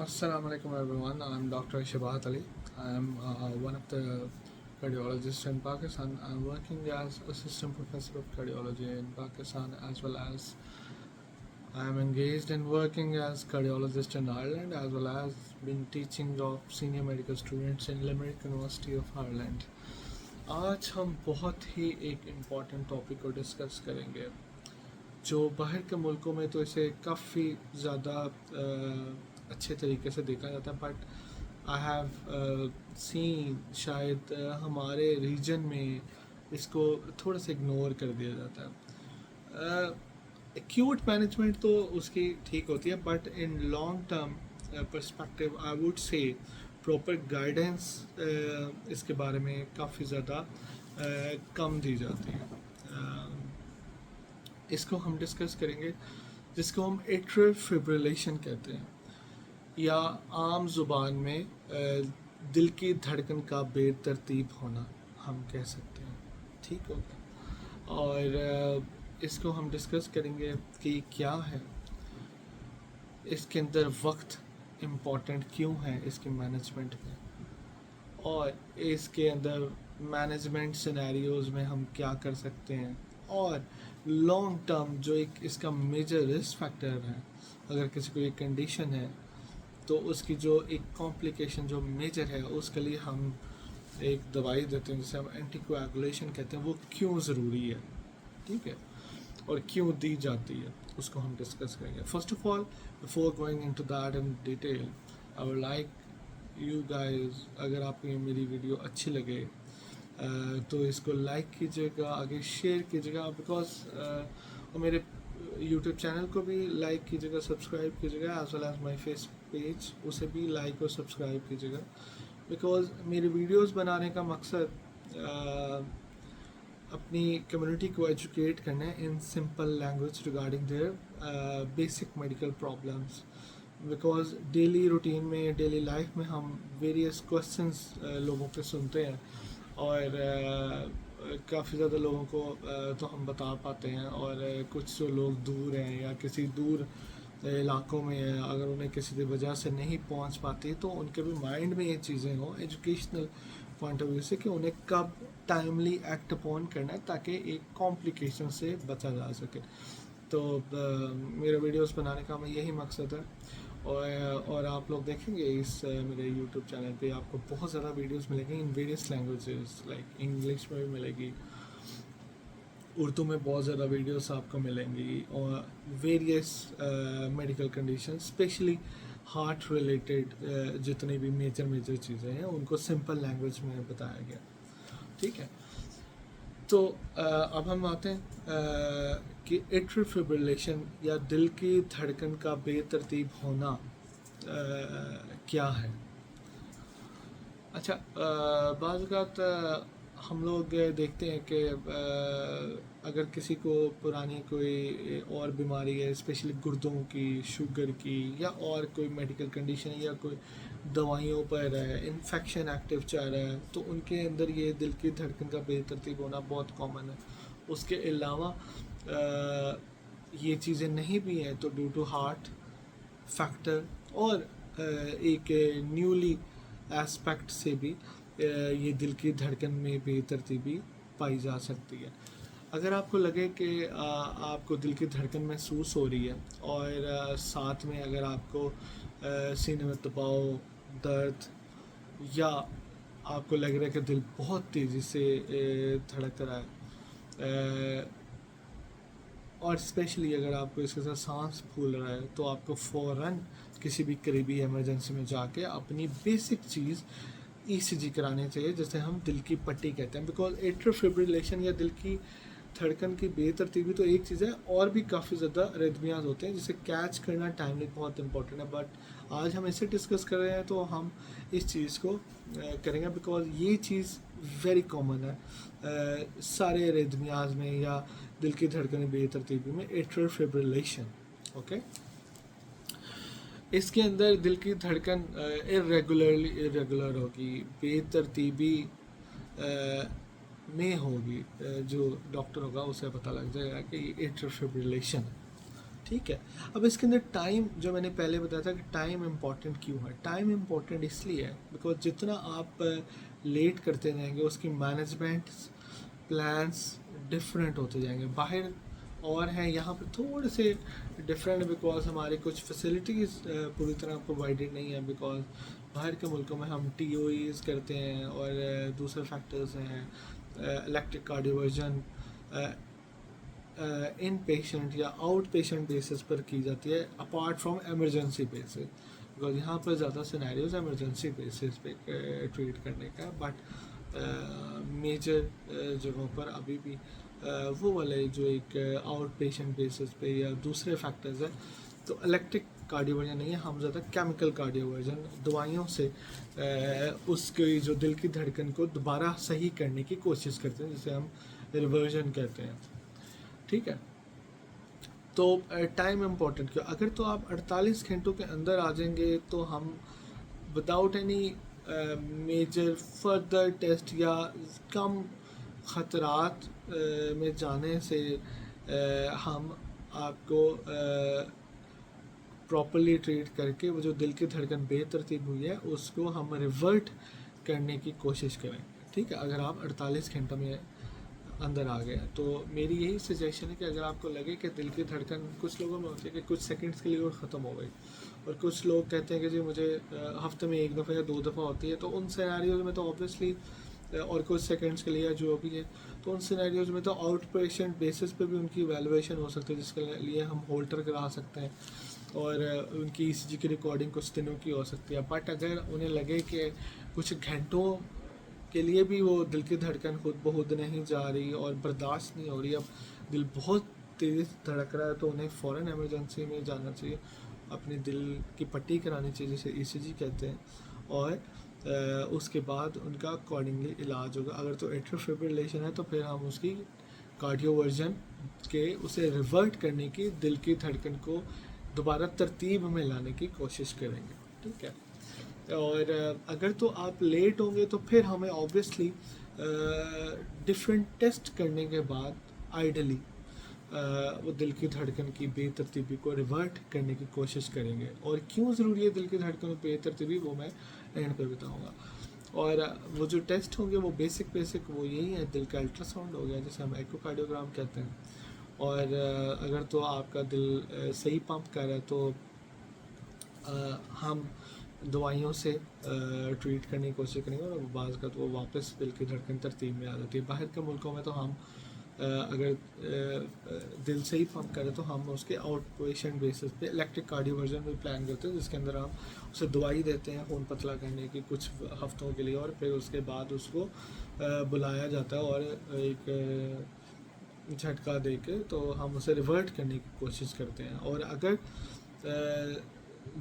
Assalamu alaikum everyone. I'm Dr. Shabahat Ali. I'm one of the cardiologists in Pakistan. I'm working as assistant professor of cardiology in Pakistan, as well as I'm engaged in working as cardiologist in Ireland, as well as been teaching of senior medical students in Limerick University of Ireland. آج ہم بہت ہی ایک important topic کو discuss کریں گے جو باہر کے ملکوں میں تو اسے کافی زیادہ اچھے طریقے سے دیکھا جاتا ہے، بٹ آئی ہیو سین شاید ہمارے ریجن میں اس کو تھوڑا سا اگنور کر دیا جاتا ہے. ایکیوٹ مینجمنٹ تو اس کی ٹھیک ہوتی ہے، but in long term perspective I would say proper guidance اس کے بارے میں کافی زیادہ کم دی جاتی ہے. اس کو ہم ڈسکس کریں گے، جس کو ہم ایٹریل فبریلیشن کہتے ہیں، یا عام زبان میں دل کی دھڑکن کا بے ترتیب ہونا ہم کہہ سکتے ہیں. ٹھیک ہوگا، اور اس کو ہم ڈسکس کریں گے کہ یہ کیا ہے، اس کے اندر وقت امپورٹنٹ کیوں ہے اس کی مینجمنٹ میں، اور اس کے اندر مینجمنٹ سینیریوز میں ہم کیا کر سکتے ہیں، اور لانگ ٹرم جو ایک اس کا میجر رسک فیکٹر ہے. اگر کسی کو ایک کنڈیشن ہے تو اس کی جو ایک کمپلیکیشن جو میجر ہے اس کے لیے ہم ایک دوائی دیتے ہیں جسے ہم اینٹی کوآگولیشن کہتے ہیں، وہ کیوں ضروری ہے، ٹھیک ہے، اور کیوں دی جاتی ہے، اس کو ہم ڈسکس کریں گے. First of all before going into that in detail, I would like you guys, اگر آپ کو یہ میری ویڈیو اچھی لگے تو اس کو لائک کیجیے گا، آگے شیئر کیجیے گا، بیکاز اور میرے یوٹیوب چینل کو بھی لائک کیجیے گا، سبسکرائب کیجیے گا، as well as my face page, اسے بھی لائک اور سبسکرائب کیجیے گا. بیکاز میری ویڈیوز بنانے کا مقصد اپنی کمیونٹی کو ایجوکیٹ کرنا ہے in simple language regarding their basic medical problems. Because daily routine میں، ڈیلی لائف میں ہم ویریئس کوشچنس لوگوں کے سنتے ہیں، اور کافی زیادہ لوگوں کو تو ہم بتا پاتے ہیں، اور کچھ جو لوگ دور ہیں یا کسی دور علاقوں میں ہیں، اگر انہیں کسی وجہ سے نہیں پہنچ پاتی تو ان کے بھی مائنڈ میں یہ چیزیں ہوں ایجوکیشنل پوائنٹ آف ویو سے، کہ انہیں کب ٹائملی ایکٹ اپون کرنا ہے تاکہ ایک کمپلیکیشن سے بچا جا سکے. تو میرے ویڈیوز بنانے کا ہمیں یہی مقصد ہے، اور آپ لوگ دیکھیں گے اس میرے یوٹیوب چینل پہ آپ کو بہت زیادہ ویڈیوز ملیں گی in various languages, like English میں بھی ملے گی، اردو میں بہت زیادہ ویڈیوز آپ کو ملیں گی، اور various medical condition especially heart related جتنی بھی میجر چیزیں ہیں ان کو سمپل لینگویج میں بتایا گیا. ٹھیک ہے، تو اب ہم آتے ہیں کہ ایٹریل فبریلیشن یا دل کی دھڑکن کا بے ترتیب ہونا کیا ہے. اچھا، بعض اوقات ہم لوگ دیکھتے ہیں کہ اگر کسی کو پرانی کوئی اور بیماری ہے، اسپیشلی گردوں کی، شوگر کی، یا اور کوئی میڈیکل کنڈیشن، یا کوئی دوائیوں پر ہے، انفیکشن ایکٹیو چل رہا ہے، تو ان کے اندر یہ دل کی دھڑکن کا بے ترتیب ہونا بہت کامن ہے. اس کے علاوہ یہ چیزیں نہیں بھی ہیں تو ڈیو ٹو ہارٹ فیکٹر اور ایک نیولی ایسپیکٹ سے بھی یہ دل کی دھڑکن میں بے ترتیبی پائی جا سکتی ہے. اگر آپ کو لگے کہ آپ کو دل کی دھڑکن محسوس ہو رہی ہے، اور ساتھ میں اگر آپ کو سینے میں دباؤ، درد، یا آپ کو لگ رہا ہے کہ دل بہت تیزی سے دھڑک رہا ہے، اور اسپیشلی اگر آپ کو اس کے ساتھ سانس پھول رہا ہے، تو آپ کو فوراً کسی بھی قریبی ایمرجنسی میں جا کے اپنی بیسک چیز ای سی جی کرانی چاہیے، جسے ہم دل کی پٹی کہتے ہیں. بیکاز ایٹریل فبریلیشن یا دل کی دھڑکن کی بے ترتیبی تو ایک چیز ہے، اور بھی کافی زیادہ ریتھمیاز ہوتے ہیں جسے کیچ کرنا ٹائملی بہت امپورٹنٹ ہے. بٹ آج ہم اسے ڈسکس کر رہے ہیں تو ہم اس چیز کو کریں گے، بیکاز یہ چیز ویری کامن ہے سارے ریتھمیاز میں یا دل کی دھڑکن بے ترتیبی میں، ایٹریل فبریلیشن. اوکے، اس کے اندر دل کی دھڑکن ارریگولر ہوگی، بے ترتیبی میں ہوگی. جو ڈاکٹر ہوگا اسے پتہ لگ جائے گا کہ یہ ایٹریل فبریلیشن ہے. ٹھیک ہے. اب اس کے اندر ٹائم جو میں نے پہلے بتایا تھا کہ ٹائم امپورٹنٹ کیوں ہے. ٹائم امپورٹنٹ اس لیے ہے بیکاز جتنا آپ لیٹ کرتے رہیں گے اس کی مینجمنٹ پلانس ڈفرینٹ ہوتے جائیں گے. باہر اور ہیں یہاں پہ تھوڑے سے ڈفرینٹ بیکاز ہماری کچھ فیسلٹیز پوری طرح پرووائڈیڈ نہیں ہیں. بیکاز باہر کے ملکوں میں ہم ٹی او ایز کرتے ہیں اور دوسرے فیکٹرز ہیں الیکٹرک کارڈیورژن ان پیشنٹ یا آؤٹ پیشنٹ بیسس پر کی جاتی ہے apart from emergency basis. Because یہاں پر زیادہ سینیریوز ایمرجنسی بیسس پہ ٹریٹ کرنے کا. بٹ میجر جگہوں پر ابھی بھی وہ والے جو ایک آؤٹ پیشنٹ بیسس پہ یا دوسرے فیکٹرز ہیں تو الیکٹرک کارڈیورژن نہیں ہے. ہم زیادہ کیمیکل کارڈیورژن دوائیوں سے اس کی جو دل کی دھڑکن کو دوبارہ صحیح کرنے کی کوشش کرتے ہیں جسے ہم ریورژن کہتے ہیں. ٹھیک ہے. تو ٹائم امپورٹنٹ کیوں. اگر تو آپ 48 گھنٹوں کے اندر آ جائیں گے تو ہم without any major further test یا کم خطرات میں جانے سے ہم آپ کو پراپرلی ٹریٹ کر کے وہ جو دل کی دھڑکن بے ترتیب ہوئی ہے اس کو ہم ریورٹ کرنے کی کوشش کریں. ٹھیک ہے. اگر آپ 48 گھنٹوں میں اندر آ گئے تو میری یہی سجیشن ہے کہ اگر آپ کو لگے کہ دل کی دھڑکن کچھ لوگوں میں ہوتی ہے کہ کچھ سیکنڈس کے لیے اور ختم ہو گئی اور کچھ لوگ کہتے ہیں کہ جی مجھے ہفتے میں 1 دفعہ یا 2 دفعہ ہوتی ہے تو ان سینیریوز میں تو آبویسلی اور کچھ سیکنڈس کے لیے جو بھی ہے تو ان سینیریوز میں تو آؤٹ پیشنٹ بیسس پہ بھی ان کی ایویلویشن ہو سکتی ہے جس کے لیے ہم ہولٹر کرا سکتے ہیں اور ان کی ای سی جی کی ریکارڈنگ کچھ دنوں کی ہو سکتی ہے. بٹ اگر انہیں لگے کہ کچھ گھنٹوں کے لیے بھی وہ دل کی دھڑکن خود بخود نہیں جا رہی اور برداشت نہیں ہو رہی, اب دل بہت تیز دھڑک رہا ہے تو انہیں فوراً ایمرجنسی میں جانا چاہیے, اپنی دل کی پٹی کرانی چاہیے جسے ای سی جی کہتے ہیں, اور اس کے بعد ان کا اکارڈنگلی علاج ہوگا. اگر تو ایٹریل فبریلیشن ہے تو پھر ہم اس کی کارڈیو ورژن کے اسے ریورٹ کرنے کی, دل کی دھڑکن کو دوبارہ ترتیب میں لانے کی کوشش کریں گے. ٹھیک ہے. اور اگر تو آپ لیٹ ہوں گے تو پھر ہمیں آبویسلی ڈفرینٹ ٹیسٹ کرنے کے بعد آئیڈلی وہ دل کی دھڑکن کی بے ترتیبی کو ریورٹ کرنے کی کوشش کریں گے. اور کیوں ضروری ہے دل کی دھڑکن بے ترتیبی وہ میں اینڈ پہ بتاؤں گا. اور وہ جو ٹیسٹ ہوں گے وہ بیسک وہ یہی ہے, دل کا الٹرا ساؤنڈ ہو گیا جسے ہم ایکو کارڈیوگرام کہتے ہیں, اور اگر تو آپ کا دل صحیح پمپ کر رہا ہے تو ہم دوائیوں سے ٹریٹ کرنے کی کوشش کریں گے, اور بعض کا تو وہ واپس دل کی دھڑکن ترتیب میں آ جاتی ہے. باہر کے ملکوں میں تو ہم اگر دل سے ہی پمپ کریں تو ہم اس کے آؤٹ پیشنٹ بیسس پہ الیکٹرک کارڈیورژن بھی پلان کرتے ہیں, جس کے اندر ہم اسے دوائی دیتے ہیں خون پتلا کرنے کی کچھ ہفتوں کے لیے, اور پھر اس کے بعد اس کو بلایا جاتا ہے اور ایک جھٹکا دے کے تو ہم اسے ریورٹ کرنے کی کوشش کرتے ہیں. اور اگر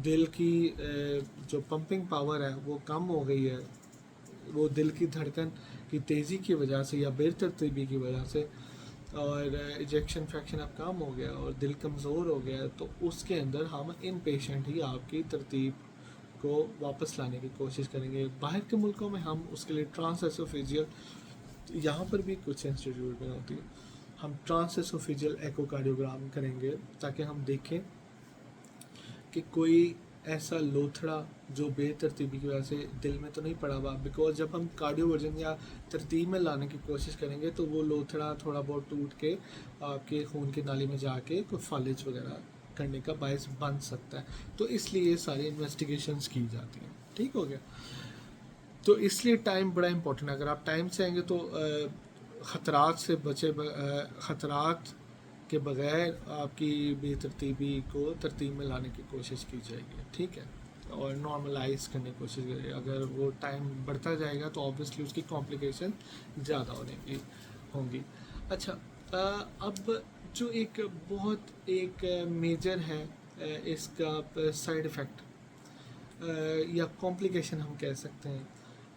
دل کی جو پمپنگ پاور ہے وہ کم ہو گئی ہے, وہ دل کی دھڑکن کی تیزی کی وجہ سے یا بے ترتیبی کی وجہ سے, اور ایجیکشن فریکشن اب کم ہو گیا اور دل کمزور ہو گیا, تو اس کے اندر ہم ان پیشنٹ ہی آپ کی ترتیب کو واپس لانے کی کوشش کریں گے. باہر کے ملکوں میں ہم اس کے لیے ٹرانس ایسوفیجیل, یہاں پر بھی کچھ انسٹیٹیوٹ میں ہوتی ہے, ہم ٹرانس ایسوفیجیل ایکو کارڈیوگرام کریں گے تاکہ ہم دیکھیں کہ کوئی ایسا لوتھڑا جو بے ترتیبی کی وجہ سے دل میں تو نہیں پڑا ہوا. بیکاز جب ہم کارڈیو ورژن یا ترتیب میں لانے کی کوشش کریں گے تو وہ لوتھڑا تھوڑا بہت ٹوٹ کے آپ کے خون کی نالی میں جا کے کوئی فالج وغیرہ کرنے کا باعث بن سکتا ہے, تو اس لیے یہ ساری انویسٹیگیشنز کی جاتی ہیں. ٹھیک ہو گیا. تو اس لیے ٹائم بڑا امپورٹنٹ ہے. اگر آپ ٹائم سے آئیں گے تو خطرات سے خطرات کے بغیر آپ کی بے ترتیبی کو ترتیب میں لانے کی کوشش کی جائے گی. ٹھیک ہے. اور نارملائز کرنے کی کوشش کرے. اگر وہ ٹائم بڑھتا جائے گا تو آبویسلی اس کی کمپلیکیشن زیادہ ہوں گی. اچھا, اب جو ایک بہت ایک میجر ہے اس کا سائیڈ افیکٹ یا کمپلیکیشن ہم کہہ سکتے ہیں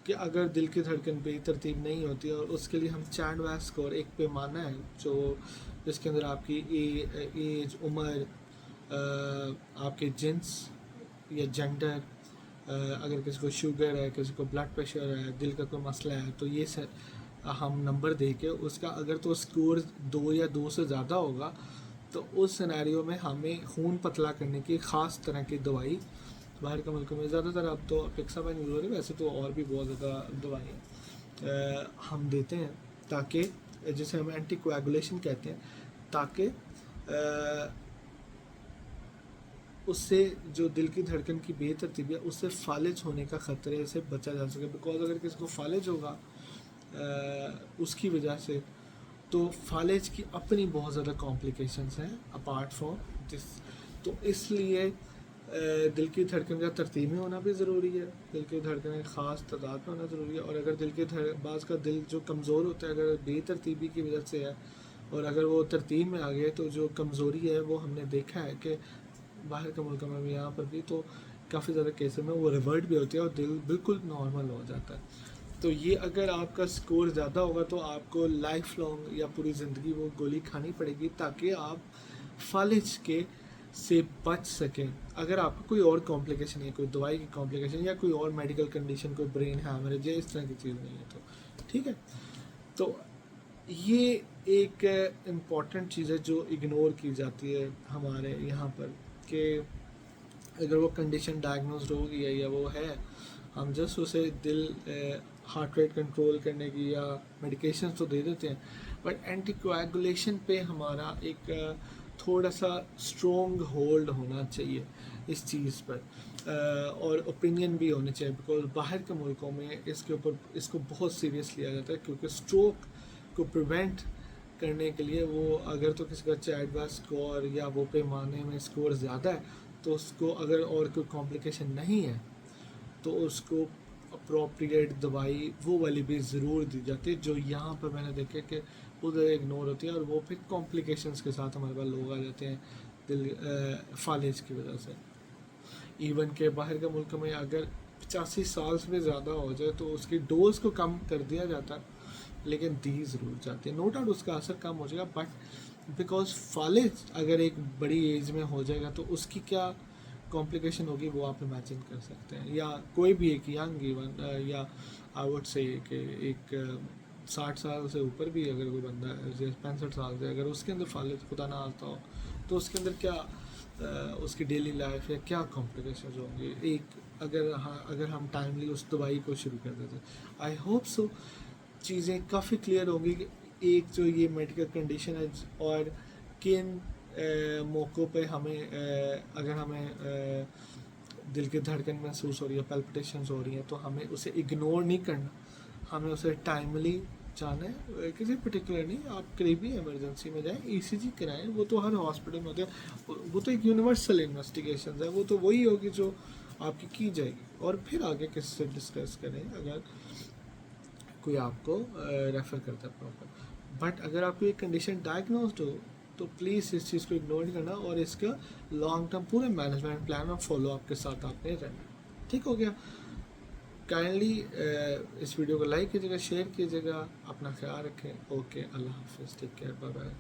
کہ اگر دل کی دھڑکن بے ترتیب نہیں ہوتی, اور اس کے لیے ہم چینڈ ویس اسکور ایک پیمانہ ہے جو جس کے اندر آپ کی ایج, عمر, آپ کے جنس یا جینڈر, اگر کسی کو شوگر ہے, کسی کو بلڈ پریشر ہے, دل کا کوئی مسئلہ ہے, تو یہ ہم نمبر دے کے اس کا اگر تو اسکور 2 یا 2 سے زیادہ ہوگا تو اس سینیریو میں ہمیں خون پتلا کرنے کی خاص طرح کی دوائی باہر کے ملکوں میں زیادہ تر اب تو اپیکسامائن یوز ہو رہی ہے، ویسے تو اور بھی بہت زیادہ دوائیں ہم دیتے ہیں تاکہ جسے ہم اینٹی کویگولیشن کہتے ہیں، تاکہ اس سے جو دل کی دھڑکن کی بے ترتیبی ہے اس سے فالج ہونے کا خطرے سے بچا جا سکے. بیکاز اگر کسی کو فالج ہوگا اس کی وجہ سے، تو فالج کی اپنی بہت زیادہ کمپلیکیشنس ہیں اپارٹ فرام دس. تو اس لیے دل کی دھڑکن کا ترتیب میں ہونا بھی ضروری ہے، دل کی دھڑکن ایک خاص تعداد میں ہونا ضروری ہے. اور اگر دل کے بعض کا دل جو کمزور ہوتا ہے اگر بے ترتیبی کی وجہ سے ہے اور اگر وہ ترتیب میں آ گئے، تو جو کمزوری ہے وہ ہم نے دیکھا ہے کہ باہر کے ملکوں میں بھی، یہاں پر بھی، تو کافی زیادہ کیسز میں وہ ریورٹ بھی ہوتی ہے اور دل بالکل نارمل ہو جاتا ہے. تو یہ اگر آپ کا سکور زیادہ ہوگا تو آپ کو لائف لانگ یا پوری زندگی وہ گولی کھانی پڑے گی تاکہ آپ فالج کے سے بچ سکیں. اگر آپ کو کوئی اور کمپلیکیشن ہے، کوئی دوائی کی کمپلیکیشن یا کوئی اور میڈیکل کنڈیشن، کوئی برین ہیمریج یا اس طرح کی چیز نہیں ہے تو ٹھیک ہے. تو یہ ایک امپورٹنٹ چیز ہے جو اگنور کی جاتی ہے ہمارے یہاں پر، کہ اگر وہ کنڈیشن ڈائگنوزڈ ہو گئی ہے یا وہ ہے، ہم جسٹ اسے دل ہارٹ ریٹ کنٹرول کرنے کی یا میڈیکیشن تو دے دیتے ہیں، بٹ اینٹی کویگولیشن پہ ہمارا ایک تھوڑا سا اسٹرونگ ہولڈ ہونا چاہیے اس چیز پر، اور اوپینین بھی ہونے چاہیے. بیکاز باہر کے ملکوں میں اس کے اوپر اس کو بہت سیریس لیا جاتا ہے، کیونکہ اسٹروک کو پریونٹ کرنے کے لیے وہ اگر تو کسی کا چیڈوا اسکور یا وہ پیمانے میں اسکور زیادہ ہے تو اس کو اگر اور کوئی کمپلیکیشن نہیں ہے تو اس کو اپروپریٹ دوائی وہ والی بھی ضرور دی جاتی ہے، جو یہاں پر میں نے دیکھا کہ ادھر اگنور ہوتی ہے اور وہ پھر کمپلیکیشنس کے ساتھ ہمارے پاس لوگ آ جاتے ہیں دل فالج کی وجہ سے. ایون کہ باہر کے ملک میں اگر 85 سال سے بھی زیادہ ہو جائے تو اس کی ڈوز کو کم کر دیا جاتا ہے، لیکن دی ضرور جاتی ہے. نو ڈاؤٹ اس کا اثر کم ہو جائے گا، بٹ بیکاز فالج اگر ایک بڑی ایج میں ہو جائے گا تو اس کی کیا کمپلیکیشن ہوگی وہ آپ امیجن کر سکتے ہیں. یا کوئی بھی ایک ینگ ایون یا آئی وڈ سے کہ ایک 60 سال سے اوپر بھی اگر کوئی بندہ ہے 65 سال سے، اگر اس کے اندر فالج خدا نہ آتا ہو تو اس کے اندر کیا اس کی ڈیلی لائف یا کیا کمپلیکیشنز ہوں گے ایک اگر ہم ٹائملی اس دوائی کو شروع کر دیتے. آئی ہوپ سو چیزیں کافی کلیئر ہوں گی کہ ایک جو یہ میڈیکل کنڈیشن ہے اور کن موقعوں پہ ہمیں اگر ہمیں دل کی دھڑکن محسوس ہو رہی ہے، پیلپٹیشنز ہو رہی ہیں، تو ہمیں اسے اگنور نہیں کرنا، ہمیں اسے ٹائملی جانا ہے. کسی پرٹیکولر نہیں، آپ قریبی ایمرجنسی میں جائیں، ای سی جی کرائیں، وہ تو ہر ہاسپٹل میں ہوتے ہیں، وہ تو ایک یونیورسل انویسٹیگیشنز ہے، وہ تو وہی ہوگی جو آپ کی جائے گی. اور پھر آگے کسی سے ڈسکس کریں اگر کوئی آپ کو ریفر کرتا ہے پراپر. بٹ اگر آپ کو یہ کنڈیشن ڈائگنوزڈ ہو تو پلیز اس چیز کو اگنور نہیں کرنا اور اس کا لانگ ٹرم پورے مینجمنٹ پلان اور فالو اپ کے ساتھ آپ نے رہنا. ٹھیک ہو گیا؟ کائنڈلی اس ویڈیو کو لائک کیجیے گا، شیئر کیجیے گا، اپنا خیال رکھیں. اوکے، اللہ حافظ، ٹیک کیئر، بائے بائے.